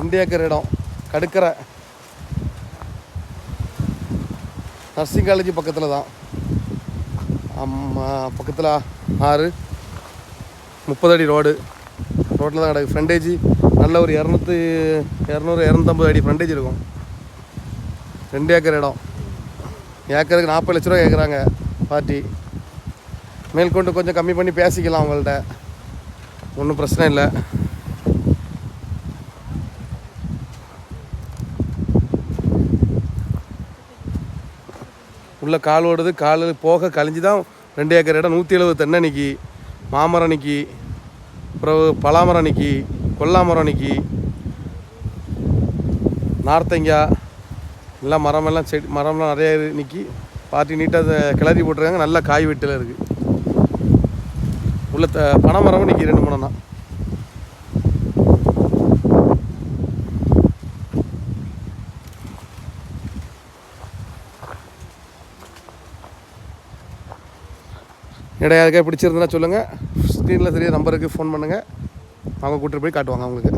2 acre இடம் Kadukkarai nursing college பக்கத்தில் தான். பக்கத்தில் ஆறு 30 அடி ரோட்டில் தான் கிடக்கு. ஃப்ரண்டேஜ் நல்ல ஒரு 200-250 அடி ஃப்ரண்டேஜ் இருக்கும். 2 ஏக்கர் இடம். ஏக்கருக்கு 40 லட்ச ரூபா கேட்குறாங்க பார்ட்டி. மேற்கொண்டு கொஞ்சம் கம்மி பண்ணி பேசிக்கலாம் அவங்கள்ட்ட, ஒன்றும் பிரச்சனை இல்லை. உள்ளே கால் ஓடுது, கால் போக கழிஞ்சு தான் 2 ஏக்கர் இடம். 170 தென்னை நிற்கி, மாமரம் நிற்கி, அப்புறம் பலாமரம் நிற்கி, கொல்லாமரம் நிற்கி, நார்த்தங்காய் எல்லாம் மரமெல்லாம் செடி மரம்லாம் நிறைய நிற்கி. பார்ட்டி நீட்டாக கிளறி போட்டிருக்காங்க. நல்ல காய் வெட்டில் இருக்குது. உள்ள பனை மரமும் நிற்கி 2-3 தான். யாருக்கா பிடிச்சிருந்தா சொல்லுங்கள். ஸ்க்ரீனில் தெரிய நம்பருக்கு ஃபோன் பண்ணுங்கள். அவங்க கூட்டிட்டு போய் காட்டுவாங்க அவங்களுக்கு.